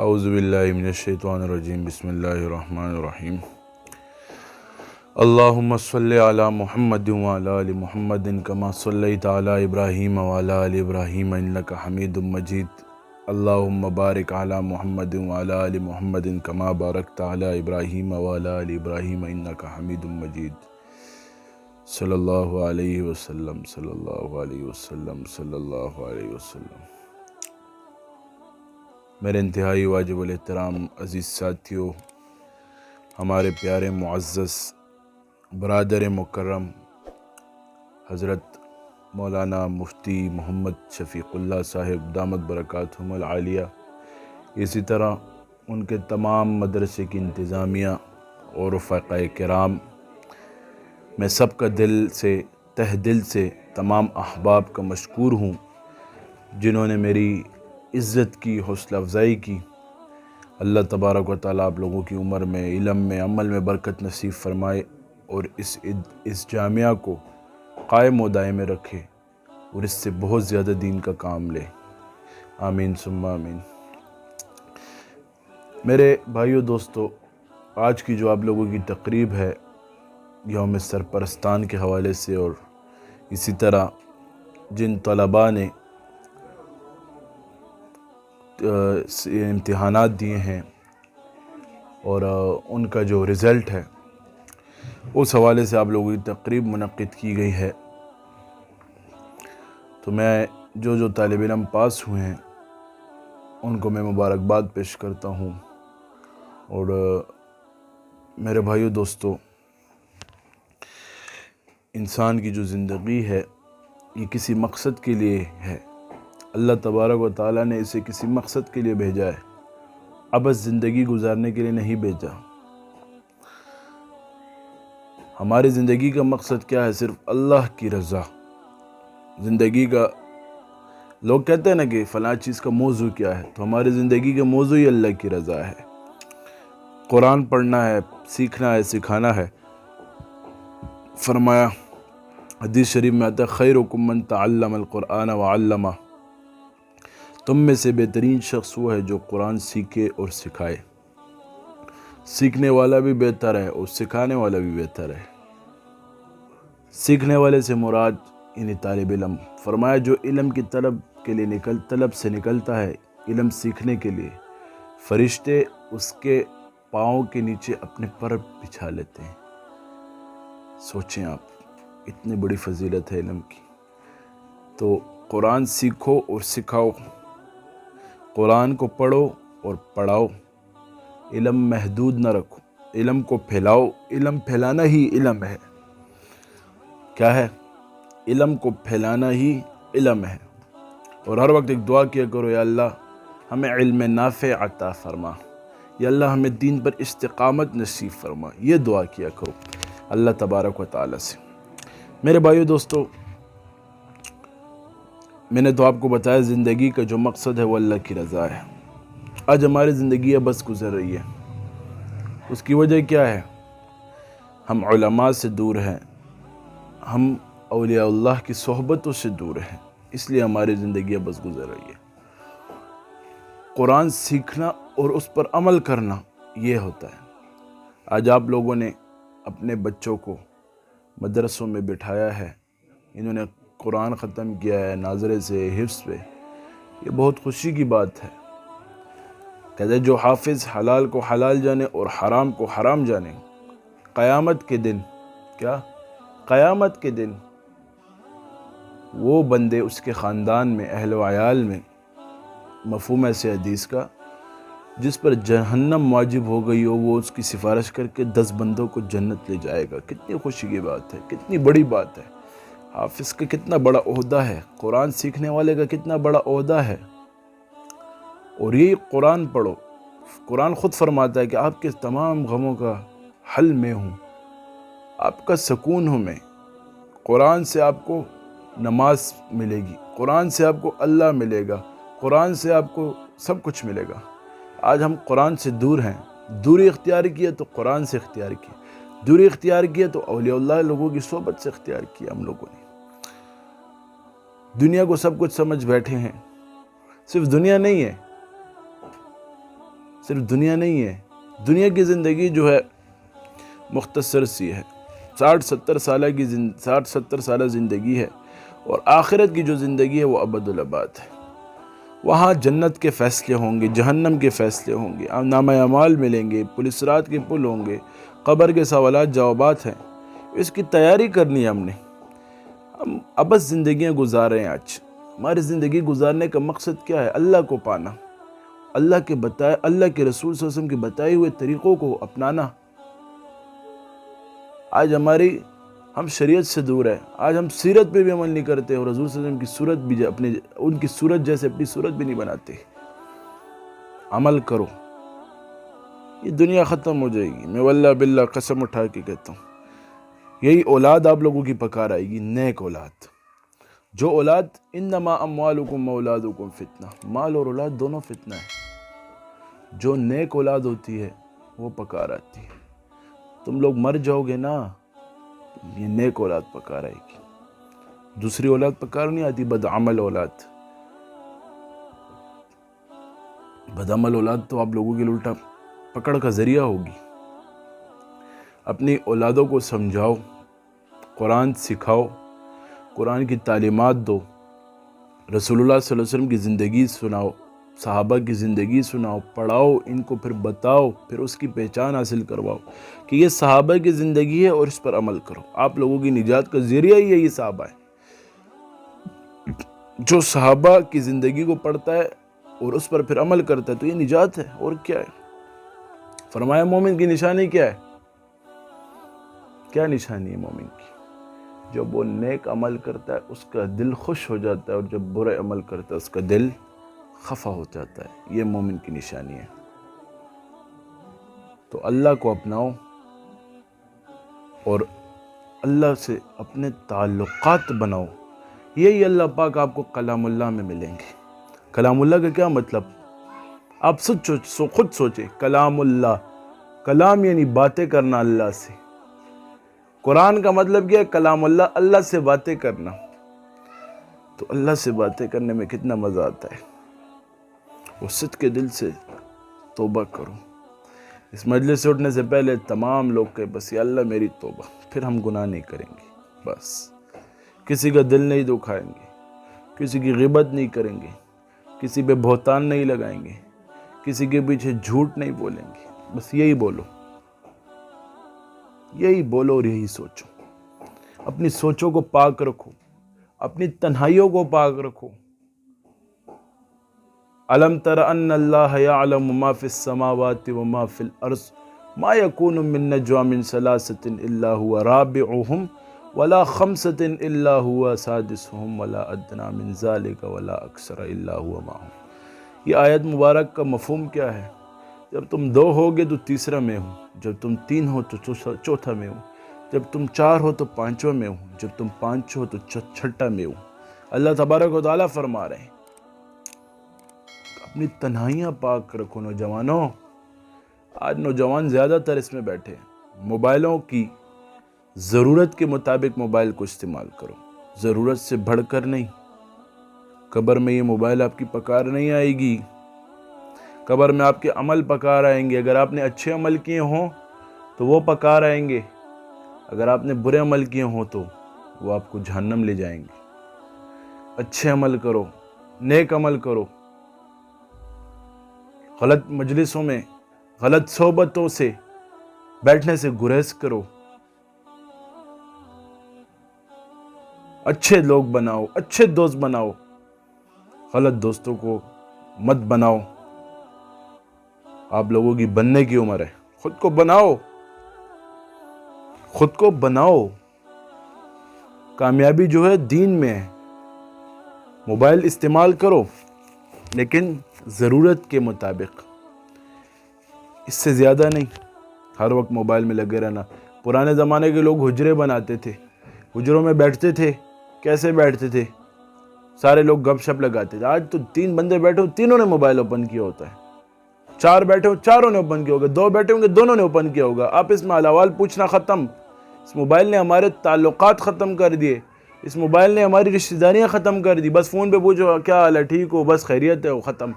اعوذ باللہ من الشیطان الرجیم بسم اللہ الرحمن الرحیم اللہم صلی علی محمد وعلی آل محمد کما صلیت علی ابراہیم وعلی آل ابراہیم انک حمید مجید اللہم بارک علی محمد وعلی آل محمد کما بارکت علی ابراہیم وعلی آل ابراہیم انک حمید مجید صلی اللہ علیہ وسلم صلی اللہ علیہ وسلم صلی اللہ علیہ وسلم۔ میرے انتہائی واجب الاحترام عزیز ساتھیوں، ہمارے پیارے معزز برادر مکرم حضرت مولانا مفتی محمد شفیق اللہ صاحب دامت برکاتہم العالیہ، اسی طرح ان کے تمام مدرسے کی انتظامیہ اور رفقاء کرام، میں سب کا تہ دل سے تمام احباب کا مشکور ہوں جنہوں نے میری عزت کی، حوصلہ افزائی کی۔ اللہ تبارک و تعالیٰ آپ لوگوں کی عمر میں، علم میں، عمل میں برکت نصیب فرمائے اور اس جامعہ کو قائم و دائم رکھے اور اس سے بہت زیادہ دین کا کام لے، آمین ثم آمین۔ میرے بھائیو دوستو، آج کی جو آپ لوگوں کی تقریب ہے یوم سرپرستان کے حوالے سے، اور اسی طرح جن طلباء نے امتحانات دیے ہیں اور ان کا جو رزلٹ ہے، اس حوالے سے آپ لوگوں کی تقریب منعقد کی گئی ہے، تو میں جو طالب علم پاس ہوئے ہیں ان کو میں مبارکباد پیش کرتا ہوں۔ اور میرے بھائیو دوستو، انسان کی جو زندگی ہے یہ کسی مقصد کے لیے ہے، اللہ تبارک و تعالیٰ نے اسے کسی مقصد کے لیے بھیجا ہے، ابد زندگی گزارنے کے لیے نہیں بھیجا۔ ہماری زندگی کا مقصد کیا ہے؟ صرف اللہ کی رضا۔ زندگی کا لوگ کہتے ہیں نا کہ فلاں چیز کا موضوع کیا ہے، تو ہماری زندگی کا موضوع ہی اللہ کی رضا ہے۔ قرآن پڑھنا ہے، سیکھنا ہے، سکھانا ہے۔ فرمایا حدیث شریف میں آتا ہے خیرکم من تعلم القرآن وعلمہ، تم میں سے بہترین شخص وہ ہے جو قرآن سیکھے اور سکھائے۔ سیکھنے والا بھی بہتر ہے اور سکھانے والا بھی بہتر ہے۔ سیکھنے والے سے مراد یعنی طالب علم، فرمایا جو علم کی طلب سے نکلتا ہے علم سیکھنے کے لیے، فرشتے اس کے پاؤں کے نیچے اپنے پر بچھا لیتے ہیں۔ سوچیں آپ، اتنی بڑی فضیلت ہے علم کی۔ تو قرآن سیکھو اور سکھاؤ، قرآن کو پڑھو اور پڑھاؤ، علم محدود نہ رکھو، علم کو پھیلاؤ، علم پھیلانا ہی علم ہے۔ کیا ہے؟ علم کو پھیلانا ہی علم ہے۔ اور ہر وقت ایک دعا کیا کرو، یا اللہ ہمیں علم نافع عطا فرما، یا اللہ ہمیں دین پر استقامت نصیب فرما، یہ دعا کیا کرو اللہ تبارک و تعالیٰ سے۔ میرے بھائیو دوستو، میں نے تو آپ کو بتایا زندگی کا جو مقصد ہے وہ اللہ کی رضا ہے۔ آج ہماری زندگی بس گزر رہی ہے، اس کی وجہ کیا ہے؟ ہم علماء سے دور ہیں، ہم اولیاء اللہ کی صحبتوں سے دور ہیں، اس لیے ہماری زندگی بس گزر رہی ہے۔ قرآن سیکھنا اور اس پر عمل کرنا یہ ہوتا ہے۔ آج آپ لوگوں نے اپنے بچوں کو مدرسوں میں بٹھایا ہے، انہوں نے قرآن ختم کیا ہے ناظرے سے حفظ پہ، یہ بہت خوشی کی بات ہے۔ کہتے ہیں جو حافظ حلال کو حلال جانے اور حرام کو حرام جانے، قیامت کے دن قیامت کے دن وہ بندے اس کے خاندان میں، اہل و عیال میں، مفہوم ایسے حدیث کا، جس پر جہنم واجب ہو گئی ہو، وہ اس کی سفارش کر کے 10 بندوں کو جنت لے جائے گا۔ کتنی خوشی کی بات ہے، کتنی بڑی بات ہے۔ حافظ کا کتنا بڑا عہدہ ہے، قرآن سیکھنے والے کا کتنا بڑا عہدہ ہے۔ اور یہی قرآن پڑھو، قرآن خود فرماتا ہے کہ آپ کے تمام غموں کا حل میں ہوں، آپ کا سکون ہوں میں۔ قرآن سے آپ کو نماز ملے گی، قرآن سے آپ کو اللہ ملے گا، قرآن سے آپ کو سب کچھ ملے گا۔ آج ہم قرآن سے دور ہیں، دوری اختیار کیا تو قرآن سے اختیار کی، دوری اختیار کیا تو اولیاء اللہ لوگوں کی صحبت سے اختیار کیا۔ ہم لوگوں نے دنیا کو سب کچھ سمجھ بیٹھے ہیں، صرف دنیا نہیں ہے، صرف دنیا نہیں ہے، دنیا کی زندگی جو ہے مختصر سی ہے، 60-70 سالہ زندگی ہے، اور آخرت کی جو زندگی ہے وہ ابد الاباد ہے۔ وہاں جنت کے فیصلے ہوں گے، جہنم کے فیصلے ہوں گے، نامہ اعمال ملیں گے، پل صراط کے پل ہوں گے، قبر کے سوالات جوابات ہیں۔ اس کی تیاری کرنی ہے ہم نے۔ ہم ابس زندگیاں گزار رہے ہیں آج۔ ہماری زندگی گزارنے کا مقصد کیا ہے؟ اللہ کو پانا، اللہ کے رسول صلی اللہ علیہ وسلم کے بتائے ہوئے طریقوں کو اپنانا۔ آج ہم شریعت سے دور ہیں، آج ہم سیرت پہ بھی عمل نہیں کرتے، اور حضور صلی اللہ علیہ وسلم کی صورت بھی ان کی صورت جیسے اپنی صورت بھی نہیں بناتے۔ عمل کرو، یہ دنیا ختم ہو جائے گی، میں واللہ باللہ قسم اٹھا کے کہتا ہوں۔ یہی اولاد آپ لوگوں کی پکار آئے گی، نیک اولاد۔ جو اولاد انما اموالکم اولادکم فتنہ، مال اور اولاد دونوں فتنہ ہے۔ جو نیک اولاد ہوتی ہے وہ پکار آتی ہے۔ تم لوگ مر جاؤ گے نا، یہ نیک اولاد پکار آئے گی، دوسری اولاد پکار نہیں آتی، بدعمل اولاد۔ بدعمل اولاد تو آپ لوگوں کے لیے الٹا پکڑ کا ذریعہ ہوگی۔ اپنی اولادوں کو سمجھاؤ، قرآن سکھاؤ، قرآن کی تعلیمات دو، رسول اللہ صلی اللہ علیہ وسلم کی زندگی سناؤ، صحابہ کی زندگی سناؤ، پڑھاؤ ان کو، پھر بتاؤ، پھر اس کی پہچان حاصل کرواؤ کہ یہ صحابہ کی زندگی ہے اور اس پر عمل کرو۔ آپ لوگوں کی نجات کا ذریعہ ہی یہی صحابہ ہے۔ جو صحابہ کی زندگی کو پڑھتا ہے اور اس پر پھر عمل کرتا ہے تو یہ نجات ہے، اور کیا ہے؟ فرمایا مومن کی نشانی کیا ہے؟ کیا نشانی ہے مومن کی؟ جب وہ نیک عمل کرتا ہے اس کا دل خوش ہو جاتا ہے، اور جب برے عمل کرتا ہے اس کا دل خفا ہو جاتا ہے۔ یہ مومن کی نشانی ہے۔ تو اللہ کو اپناؤ اور اللہ سے اپنے تعلقات بناؤ۔ یہی اللہ پاک آپ کو کلام اللہ میں ملیں گے۔ کلام اللہ کا کیا مطلب؟ آپ خود سوچیں۔ کلام اللہ، کلام یعنی باتیں کرنا اللہ سے۔ قرآن کا مطلب کیا ہے؟ کلام اللہ، اللہ سے باتیں کرنا۔ تو اللہ سے باتیں کرنے میں کتنا مزہ آتا ہے۔ وہ صدق کے دل سے توبہ کرو۔ اس مجلس سے اٹھنے سے پہلے تمام لوگ کہے بس یا اللہ میری توبہ، پھر ہم گناہ نہیں کریں گے۔ بس کسی کا دل نہیں دکھائیں گے، کسی کی غیبت نہیں کریں گے، کسی پہ بہتان نہیں لگائیں گے، کسی کے پیچھے جھوٹ نہیں بولیں گے۔ بس یہی بولو، یہی بولو اور یہی سوچو۔ اپنی سوچوں کو پاک رکھو، اپنی تنہائیوں کو پاک رکھو۔ الم تر ان اللہ یعلم ما فی السماوات وما فی الارض ما یکون من نجوى من ثلاثة الا هو رابعهم ولا خمسة الا هو سادسهم ولا ادنى من ذلك ولا اکثر الا هو معهم۔ یہ آیت مبارک کا مفہوم کیا ہے؟ جب تم دو ہوگے تو تیسرا میں ہوں، جب تم تین ہو تو چوتھا میں ہوں، جب تم چار ہو تو پانچواں میں ہوں، جب تم پانچ ہو تو چھٹا میں ہوں۔ اللہ تبارک و تعالیٰ فرما رہے ہیں اپنی تنہائیاں پاک رکھو۔ نوجوانوں، آج نوجوان زیادہ تر اس میں بیٹھے ہیں، موبائلوں کی ضرورت کے مطابق موبائل کو استعمال کرو، ضرورت سے بڑھ کر نہیں۔ قبر میں یہ موبائل آپ کی پکار نہیں آئے گی، قبر میں آپ کے عمل پکار آئیں گے۔ اگر آپ نے اچھے عمل کیے ہوں تو وہ پکار آئیں گے، اگر آپ نے برے عمل کیے ہوں تو وہ آپ کو جہنم لے جائیں گے۔ اچھے عمل کرو، نیک عمل کرو، غلط مجلسوں میں، غلط صحبتوں سے بیٹھنے سے گریز کرو۔ اچھے لوگ بناؤ، اچھے دوست بناؤ، غلط دوستوں کو مت بناؤ۔ آپ لوگوں کی بننے کی عمر ہے، خود کو بناؤ، خود کو بناؤ۔ کامیابی جو ہے دین میں ہے۔ موبائل استعمال کرو لیکن ضرورت کے مطابق، اس سے زیادہ نہیں۔ ہر وقت موبائل میں لگے رہنا۔ پرانے زمانے کے لوگ حجرے بناتے تھے، حجروں میں بیٹھتے تھے۔ کیسے بیٹھتے تھے؟ سارے لوگ گپ شپ لگاتے تھے۔ آج تو 3 بندے بیٹھے ہو، تینوں نے موبائل اوپن کیا ہوتا ہے۔ 4 بیٹھے ہو، چاروں نے اوپن کیا ہوگا۔ 2 بیٹھے ہوں گے، دونوں نے اوپن کیا ہوگا۔ آپ اس میں حال پوچھنا ختم۔ اس موبائل نے ہمارے تعلقات ختم کر دیے، اس موبائل نے ہماری رشتہ داریاں ختم کر دی۔ بس فون پہ پوچھو کیا حال ہے، ٹھیک ہو، بس خیریت ہے، وہ ختم۔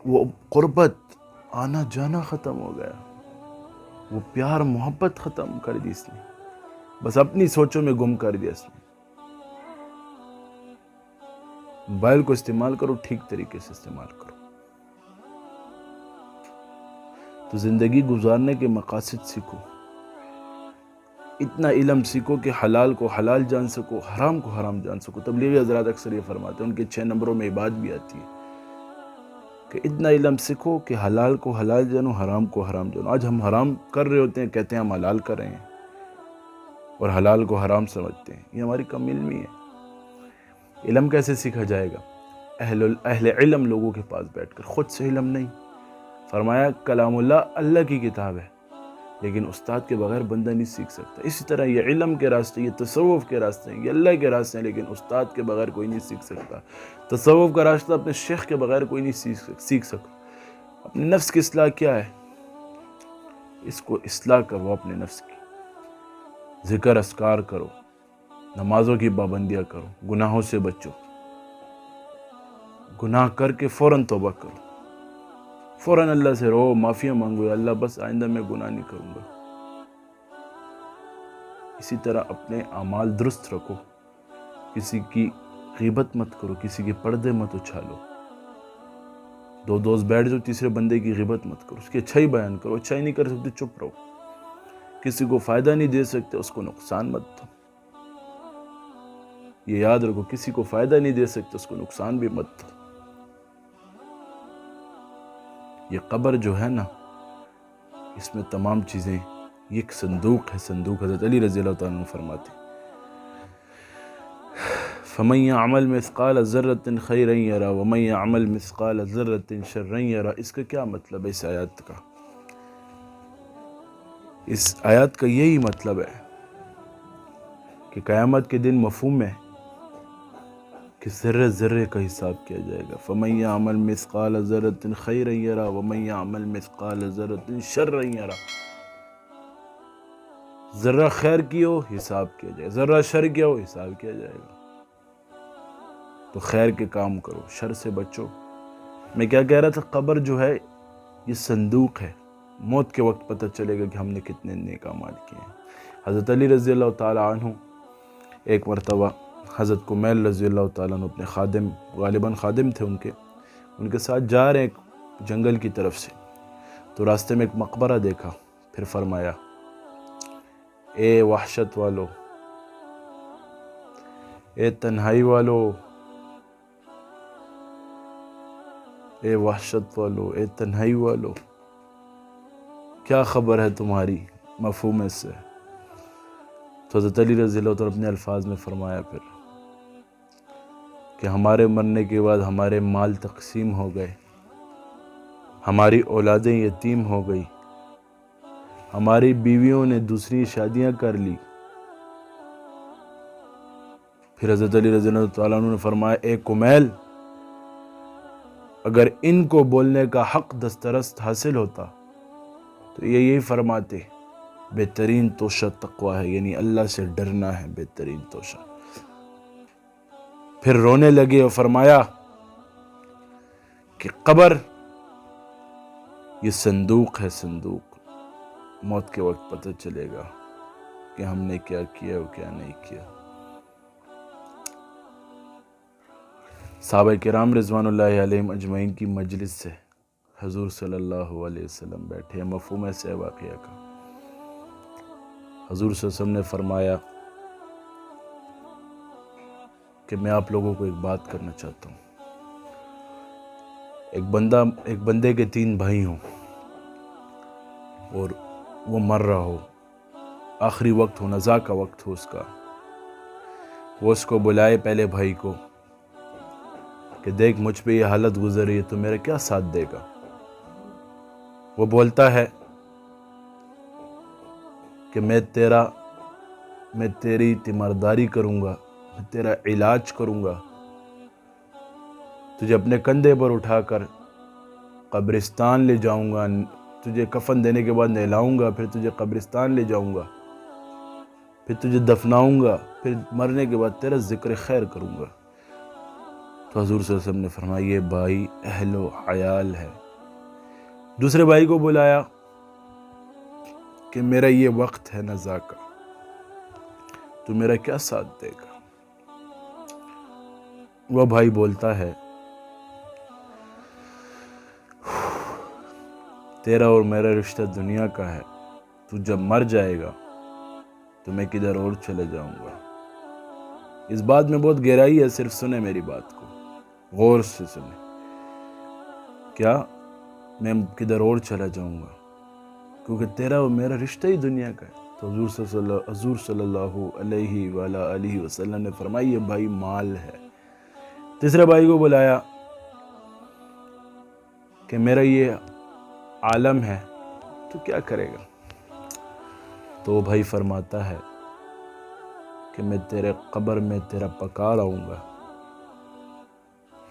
وہ قربت، آنا جانا ختم ہو گیا، وہ پیار محبت ختم کر دی اس نے، بس اپنی سوچوں میں گم کر دیا اس نے۔ موبائل کو استعمال کرو، ٹھیک طریقے سے استعمال کرو، تو زندگی گزارنے کے مقاصد سیکھو، اتنا علم سیکھو کہ حلال کو حلال جان سکو، حرام کو حرام جان سکو۔ تبلیغی حضرات اکثر یہ فرماتے ہیں، ان کے 6 نمبروں میں یہ بات بھی آتی ہے کہ اتنا علم سیکھو کہ حلال کو حلال جانو، حرام کو حرام جانو۔ آج ہم حرام کر رہے ہوتے ہیں، کہتے ہیں ہم حلال کر رہے ہیں، اور حلال کو حرام سمجھتے ہیں۔ یہ ہماری کم علمی ہے۔ علم کیسے سیکھا جائے گا؟ اہل علم لوگوں کے پاس بیٹھ کر، خود سے علم نہیں۔ فرمایا کلام اللہ اللہ کی کتاب ہے، لیکن استاد کے بغیر بندہ نہیں سیکھ سکتا۔ اسی طرح یہ علم کے راستے، یہ تصوف کے راستے ہیں، یہ اللہ کے راستے ہیں، لیکن استاد کے بغیر کوئی نہیں سیکھ سکتا۔ تصوف کا راستہ اپنے شیخ کے بغیر کوئی نہیں سیکھ سکتا۔ اپنے نفس کی اصلاح کیا ہے؟ اس کو اصلاح کرو، اپنے نفس کی ذکر اذکار کرو، نمازوں کی پابندیاں کرو، گناہوں سے بچو، گناہ کر کے فوراً توبہ کرو، فوراً اللہ سے رو، معافیاں مانگو، یا اللہ بس آئندہ میں گناہ نہیں کروں گا۔ اسی طرح اپنے اعمال درست رکھو، کسی کی غیبت مت کرو، کسی کے پردے مت اچھالو، 2 دوست بیٹھ جاؤ، تیسرے بندے کی غیبت مت کرو، اس کی اچھائی بیان کرو، اچھائی نہیں کر سکتے چپ رہو، کسی کو فائدہ نہیں دے سکتے اس کو نقصان مت دو۔ یہ یاد رکھو، کسی کو فائدہ نہیں دے سکتے اس کو نقصان بھی مت دو۔ یہ قبر جو ہے نا، اس میں تمام چیزیں، یہ ایک صندوق ہے، صندوق۔ حضرت علی رضی اللہ تعالیٰ عنہ فرماتے ہیں فَمَن يَعْمَلْ مِثْقَالَ ذَرَّةٍ خَيْرًا يَرَى وَمَن يَعْمَلْ مِثْقَالَ ذَرَّةٍ شَرًّا يَرَى۔ اس کا کیا مطلب ہے اس آیات کا؟ اس آیات کا یہی مطلب ہے کہ قیامت کے دن مفہوم ہے کہ ذرے ذرے کا حساب کیا جائے گا۔ فَمَن يَعْمَلْ مِثْقَالَ ذَرَّةٍ خَيْرًا يَرَى وَمَن يَعْمَلْ مِثْقَالَ ذَرَّةٍ شَرًّا يَرَى۔ ذرہ خیر کی ہو حساب کیا جائے گا، ذرہ شر کیا ہو حساب کیا جائے گا۔ تو خیر کے کام کرو، شر سے بچو۔ میں کیا کہہ رہا تھا؟ قبر جو ہے یہ صندوق ہے، موت کے وقت پتہ چلے گا کہ ہم نے کتنے نیک اعمال کیے ہیں۔ حضرت علی رضی اللہ تعالیٰ عنہ ایک مرتبہ حضرت کمیل رضی اللہ تعالیٰ عنہ اپنے خادم، غالباً خادم تھے ان کے ساتھ جا رہے ایک جنگل کی طرف سے، تو راستے میں ایک مقبرہ دیکھا، پھر فرمایا اے وحشت والو، اے تنہائی والو، اے وحشت والو، اے تنہائی والو، کیا خبر ہے تمہاری؟ مفہوم اس سے تو حضرت علی رضی اللہ تعالیٰ اپنے الفاظ میں فرمایا پھر کہ ہمارے مرنے کے بعد ہمارے مال تقسیم ہو گئے، ہماری اولادیں یتیم ہو گئی، ہماری بیویوں نے دوسری شادیاں کر لی۔ پھر حضرت علی رضی اللہ تعالیٰ عنہ نے فرمایا اے کمیل، اگر ان کو بولنے کا حق دسترست حاصل ہوتا تو یہ یہی فرماتے بہترین توشہ تقویٰ ہے، یعنی اللہ سے ڈرنا ہے بہترین توشہ۔ پھر رونے لگے اور فرمایا کہ قبر یہ صندوق ہے، صندوق، موت کے وقت پتہ چلے گا کہ ہم نے کیا کیا اور کیا نہیں کیا۔ صحابہ کرام رضوان اللہ علیہم اجمعین کی مجلس سے حضور صلی اللہ علیہ وسلم بیٹھے ہیں۔ مفہوم ایسے ہے واقعہ کا، حضور صلی اللہ علیہ وسلم نے فرمایا کہ میں آپ لوگوں کو ایک بات کرنا چاہتا ہوں۔ ایک بندے کے 3 بھائی ہوں اور وہ مر رہا ہو، آخری وقت ہو، نزا کا وقت ہو اس کا، وہ اس کو بلائے پہلے بھائی کو کہ دیکھ مجھ پہ یہ حالت گزر رہی ہے تو میرا کیا ساتھ دے گا؟ وہ بولتا ہے کہ میں تیری تیمارداری کروں گا، میں تیرا علاج کروں گا، تجھے اپنے کندھے پر اٹھا کر قبرستان لے جاؤں گا، تجھے کفن دینے کے بعد نہلاؤں گا، پھر تجھے قبرستان لے جاؤں گا، پھر تجھے دفناؤں گا، پھر مرنے کے بعد تیرا ذکر خیر کروں گا۔ تو حضور صلی اللہ علیہ وسلم نے فرمایا یہ بھائی اہل و عیال ہے، دوسرے بھائی کو بلایا کہ میرا یہ وقت ہے نزا کا، تو میرا کیا ساتھ دے گا؟ وہ بھائی بولتا ہے تیرا اور میرا رشتہ دنیا کا ہے، تو جب مر جائے گا تو میں کدھر اور چلے جاؤں گا۔ اس بات میں بہت گہرائی ہے، صرف سنیں میری بات کو، غور سے سنیں۔ کیا میں کدھر اور چلا جاؤں گا؟ کیونکہ تیرا اور میرا رشتہ ہی دنیا کا ہے۔ تو حضور صلی اللہ علیہ وآلہ وسلم نے فرمایا یہ بھائی مال ہے۔ تیسرے بھائی کو بلایا کہ میرا یہ عالم ہے، تو کیا کرے گا؟ تو وہ بھائی فرماتا ہے کہ میں تیرے قبر میں تیرا پکا رہوں گا،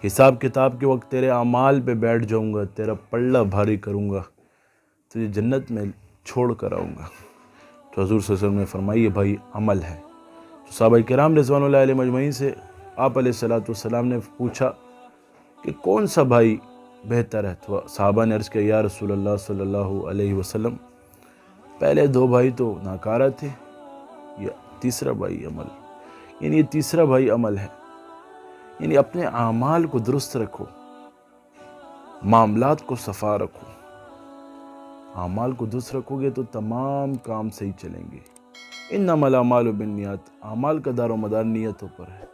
حساب کتاب کے وقت تیرے اعمال پہ بیٹھ جاؤں گا، تیرا پلڑا بھاری کروں گا، تجھے جنت میں چھوڑ کر آؤں گا۔ تو حضور صلی اللہ علیہ وسلم نے فرمایا یہ بھائی عمل ہے۔ تو صحابہ کرام رضوان اللہ علیہ مجمعین سے آپ علیہ السلام نے پوچھا کہ کون سا بھائی بہتر ہے؟ تو صحابہ نے عرض کیا یا رسول اللہ صلی اللہ علیہ وسلم، پہلے دو بھائی تو ناکارہ تھے، یا تیسرا بھائی عمل، یعنی یہ تیسرا بھائی عمل ہے، یعنی اپنے اعمال کو درست رکھو، معاملات کو صفا رکھو۔ اعمال کو درست رکھو گے تو تمام کام صحیح چلیں گے۔ انما الاعمال بالنیات، اعمال کا دار و مدار نیتوں پر ہے۔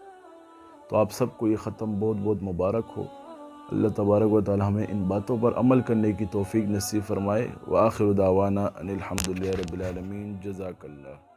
تو آپ سب کو یہ ختم بہت بہت مبارک ہو۔ اللہ تبارک و تعالی ہمیں ان باتوں پر عمل کرنے کی توفیق نصیب فرمائے۔ وآخر دعوانا ان الحمدللہ رب العالمین۔ جزاک اللہ۔